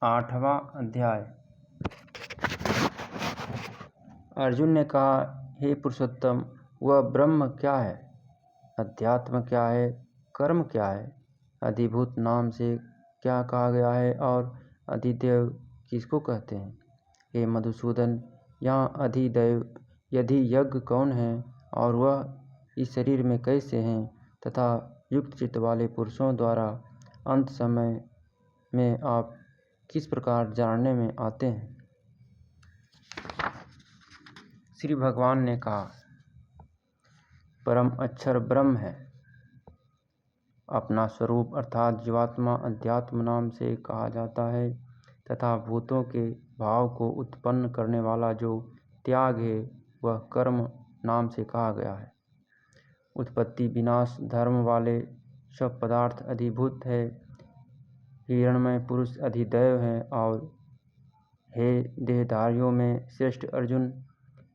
8वां अध्याय। अर्जुन ने कहा, हे पुरुषोत्तम, वह ब्रह्म क्या है? अध्यात्म क्या है? कर्म क्या है? अधिभूत नाम से क्या कहा गया है और अधिदेव किसको कहते हैं? हे मधुसूदन, यहाँ अधिदेव यदि यज्ञ कौन है और वह इस शरीर में कैसे हैं तथा युक्त चित्त वाले पुरुषों द्वारा अंत समय में आप किस प्रकार जानने में आते हैं? श्री भगवान ने कहा, परम अक्षर ब्रह्म है। अपना स्वरूप अर्थात जीवात्मा अध्यात्म नाम से कहा जाता है तथा भूतों के भाव को उत्पन्न करने वाला जो त्याग है वह कर्म नाम से कहा गया है। उत्पत्ति विनाश धर्म वाले सब पदार्थ अधिभूत है। हिरणमय पुरुष अधिदैव है। और हे देहधारियों में श्रेष्ठ अर्जुन,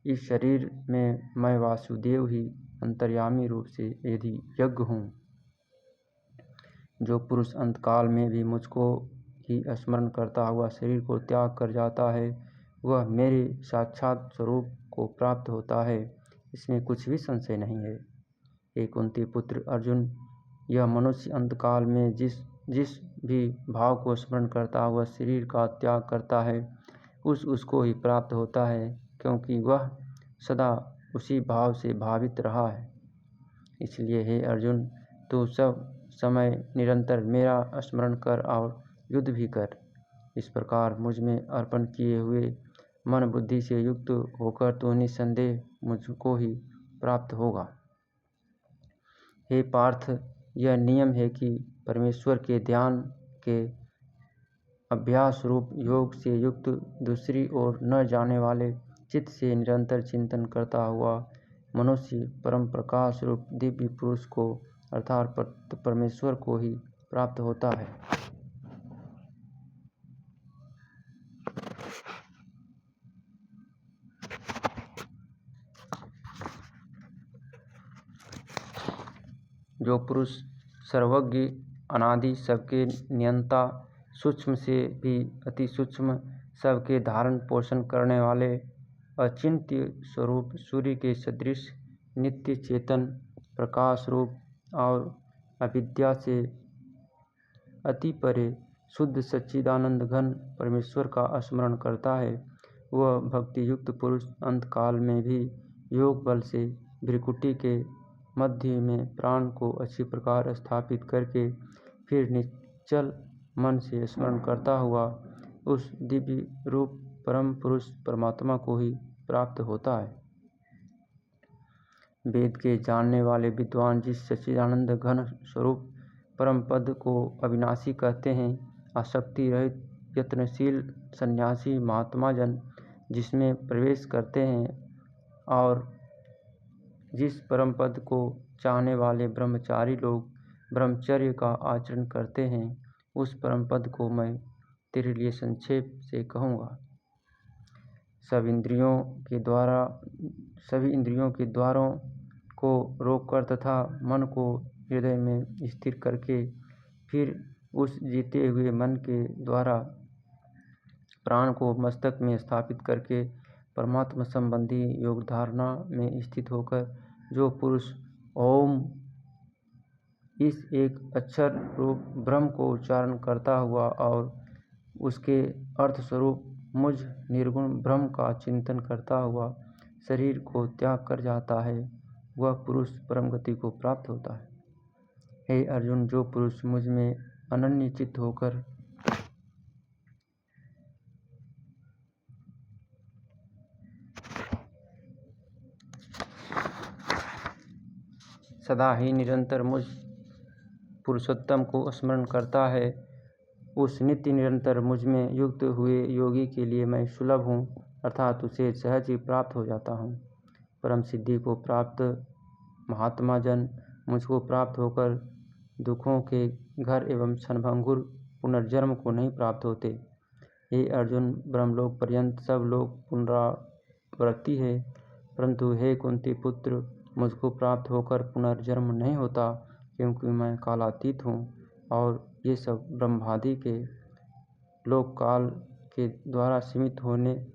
इस शरीर में मैं वासुदेव ही अंतर्यामी रूप से यदि यज्ञ हूँ। जो पुरुष अंतकाल में भी मुझको ही स्मरण करता हुआ शरीर को त्याग कर जाता है वह मेरे साक्षात स्वरूप को प्राप्त होता है, इसमें कुछ भी संशय नहीं है। हे कुंती पुत्र अर्जुन, यह मनुष्य अंतकाल में जिस भी भाव को स्मरण करता हुआ शरीर का त्याग करता है उसको ही प्राप्त होता है, क्योंकि वह सदा उसी भाव से भावित रहा है। इसलिए हे अर्जुन, तू सब समय निरंतर मेरा स्मरण कर और युद्ध भी कर। इस प्रकार मुझ में अर्पण किए हुए मन बुद्धि से युक्त होकर तू निस्संदेह मुझको ही प्राप्त होगा। हे पार्थ, यह नियम है कि परमेश्वर के ध्यान के अभ्यास रूप योग से युक्त दूसरी ओर न जाने वाले चित्त से निरंतर चिंतन करता हुआ मनुष्य परम प्रकाश रूप दिव्य पुरुष को अर्थात परमेश्वर को ही प्राप्त होता है। जो पुरुष सर्वज्ञ अनादि सबके नियंता सूक्ष्म से भी अति सूक्ष्म सबके धारण पोषण करने वाले अचिंत्य स्वरूप सूर्य के सदृश नित्य चेतन प्रकाश रूप और अविद्या से अति परे शुद्ध सच्चिदानंद घन परमेश्वर का स्मरण करता है, वह भक्ति युक्त पुरुष अंतकाल में भी योग बल से भ्रिकुटी के मध्य में प्राण को अच्छी प्रकार स्थापित करके फिर निश्चल मन से स्मरण करता हुआ उस दिव्य रूप परम पुरुष परमात्मा को ही प्राप्त होता है। वेद के जानने वाले विद्वान जिस सच्चिदानंद घन स्वरूप परम पद को अविनाशी कहते हैं, आसक्ति रहित यत्नशील सन्यासी महात्मा जन जिसमें प्रवेश करते हैं और जिस परम पद को चाहने वाले ब्रह्मचारी लोग ब्रह्मचर्य का आचरण करते हैं, उस परम पद को मैं तेरे लिए संक्षेप से कहूँगा। सभी इंद्रियों के द्वारों को रोककर तथा मन को हृदय में स्थिर करके फिर उस जीते हुए मन के द्वारा प्राण को मस्तक में स्थापित करके परमात्मा संबंधी योग धारणा में स्थित होकर जो पुरुष ओम इस एक अक्षर रूप ब्रह्म को उच्चारण करता हुआ और उसके अर्थ स्वरूप मुझ निर्गुण ब्रह्म का चिंतन करता हुआ शरीर को त्याग कर जाता है, वह पुरुष परम गति को प्राप्त होता है। हे अर्जुन, जो पुरुष मुझ में अनन्य चित्त होकर सदा ही निरंतर मुझ पुरुषोत्तम को स्मरण करता है, उस नित्य निरंतर मुझ में युक्त हुए योगी के लिए मैं सुलभ हूँ, अर्थात उसे सहज ही प्राप्त हो जाता हूँ। परम सिद्धि को प्राप्त महात्मा जन मुझको प्राप्त होकर दुखों के घर एवं क्षणभंगुर पुनर्जन्म को नहीं प्राप्त होते। हे अर्जुन, ब्रह्मलोक पर्यंत सब लोग पुनरावृत्ति है, परंतु हे कुंती पुत्र, मुझको प्राप्त होकर पुनर्जन्म नहीं होता, क्योंकि मैं कालातीत हूँ और ये सब ब्रह्मादि के लोक काल के द्वारा सीमित होने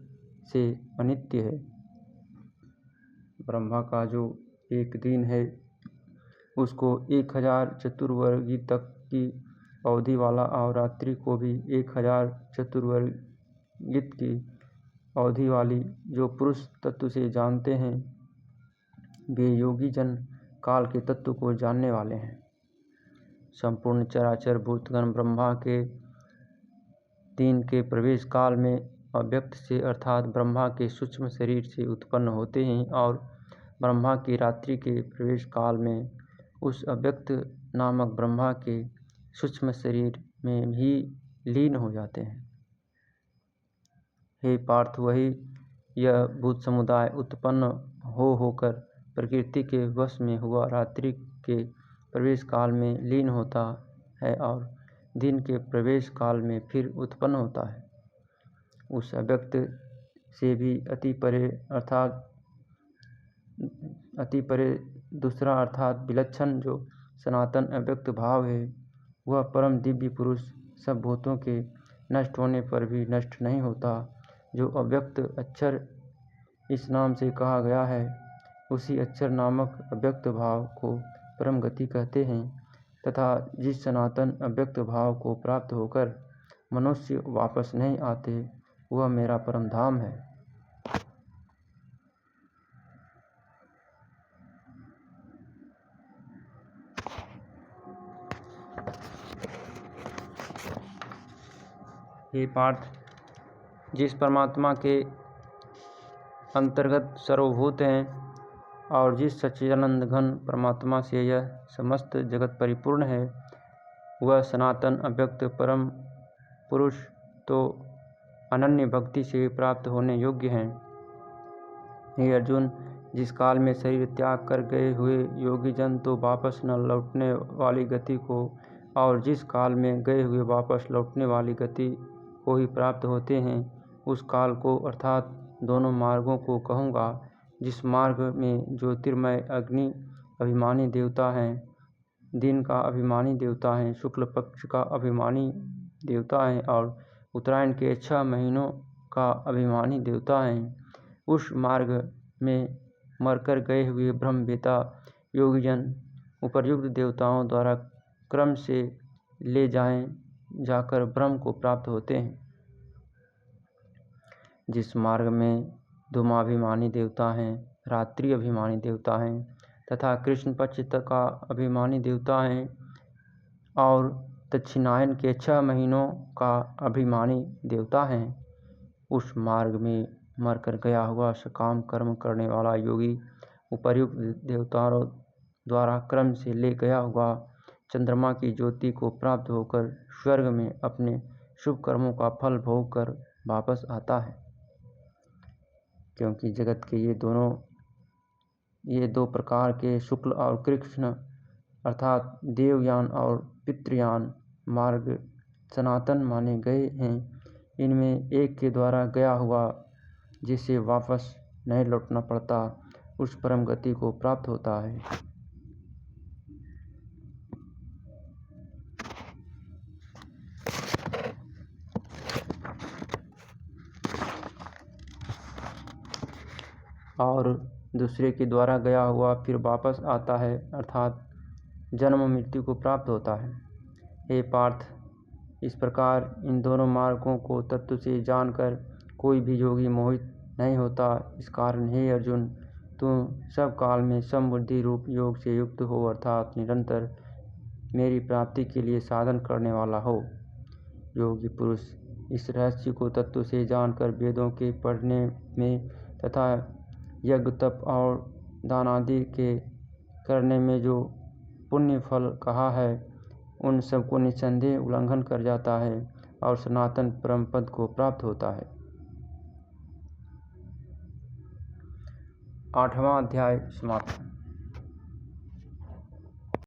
से अनित्य है। ब्रह्मा का जो एक दिन है उसको 1000 चतुर्वर्गी तक की अवधि वाला और रात्रि को भी 1000 चतुर्वर्गित की अवधि वाली जो पुरुष तत्व से जानते हैं वे योगी जन काल के तत्व को जानने वाले हैं। संपूर्ण चराचर भूतगण ब्रह्मा के दिन के प्रवेश काल में अव्यक्त से अर्थात ब्रह्मा के सूक्ष्म शरीर से उत्पन्न होते हैं और ब्रह्मा की रात्रि के प्रवेश काल में उस अव्यक्त नामक ब्रह्मा के सूक्ष्म शरीर में भी लीन हो जाते हैं। हे पार्थ, वही यह भूत समुदाय उत्पन्न होकर प्रकृति के वश में हुआ रात्रि के प्रवेश काल में लीन होता है और दिन के प्रवेश काल में फिर उत्पन्न होता है। उस अव्यक्त से भी अति परे दूसरा अर्थात विलक्षण जो सनातन अव्यक्त भाव है, वह परम दिव्य पुरुष सब भूतों के नष्ट होने पर भी नष्ट नहीं होता। जो अव्यक्त अक्षर इस नाम से कहा गया है, उसी अक्षर नामक अव्यक्त भाव को परम गति कहते हैं तथा जिस सनातन अव्यक्त भाव को प्राप्त होकर मनुष्य वापस नहीं आते, वह मेरा परम धाम है। हे पार्थ, जिस परमात्मा के अंतर्गत सर्वभूत हैं और जिस सच्चिदानंद घन परमात्मा से यह समस्त जगत परिपूर्ण है, वह सनातन अव्यक्त परम पुरुष तो अनन्य भक्ति से प्राप्त होने योग्य हैं। हे अर्जुन, जिस काल में शरीर त्याग कर गए हुए योगी जन तो वापस न लौटने वाली गति को और जिस काल में गए हुए वापस लौटने वाली गति को ही प्राप्त होते हैं, उस काल को अर्थात दोनों मार्गों को कहूँगा। जिस मार्ग में ज्योतिर्मय अग्नि अभिमानी देवता हैं, दिन का अभिमानी देवता हैं, शुक्ल पक्ष का अभिमानी देवता हैं और उत्तरायण के 6 महीनों का अभिमानी देवता हैं, उस मार्ग में मरकर गए हुए ब्रह्मवेता योगीजन उपर्युक्त देवताओं द्वारा क्रम से ले जाकर ब्रह्म को प्राप्त होते हैं। जिस मार्ग में धूमाभिमानी देवता हैं, रात्रि अभिमानी देवता हैं तथा कृष्ण पक्ष का अभिमानी देवता हैं और दक्षिणायन के 6 महीनों का अभिमानी देवता हैं, उस मार्ग में मरकर गया हुआ सकाम कर्म करने वाला योगी उपर्युक्त देवताओं द्वारा क्रम से ले गया हुआ चंद्रमा की ज्योति को प्राप्त होकर स्वर्ग में अपने शुभ कर्मों का फल भोग कर वापस आता है। क्योंकि जगत के ये दो प्रकार के शुक्ल और कृष्ण अर्थात देवयान और पितृयान मार्ग सनातन माने गए हैं, इनमें एक के द्वारा गया हुआ जिसे वापस नहीं लौटना पड़ता, उस परम गति को प्राप्त होता है। और दूसरे के द्वारा गया हुआ फिर वापस आता है अर्थात जन्म मृत्यु को प्राप्त होता है। हे पार्थ, इस प्रकार इन दोनों मार्गों को तत्व से जानकर कोई भी योगी मोहित नहीं होता। इस कारण हे अर्जुन, तुम सब काल में समबुद्धि रूप योग से युक्त हो अर्थात निरंतर मेरी प्राप्ति के लिए साधन करने वाला हो। योगी पुरुष इस रहस्य को तत्व से जानकर वेदों के पढ़ने में तथा यज्ञ तप और दान आदि के करने में जो पुण्य फल कहा है, उन सबको निस्संदेह उल्लंघन कर जाता है और सनातन परम पद को प्राप्त होता है। 8वां अध्याय समाप्त।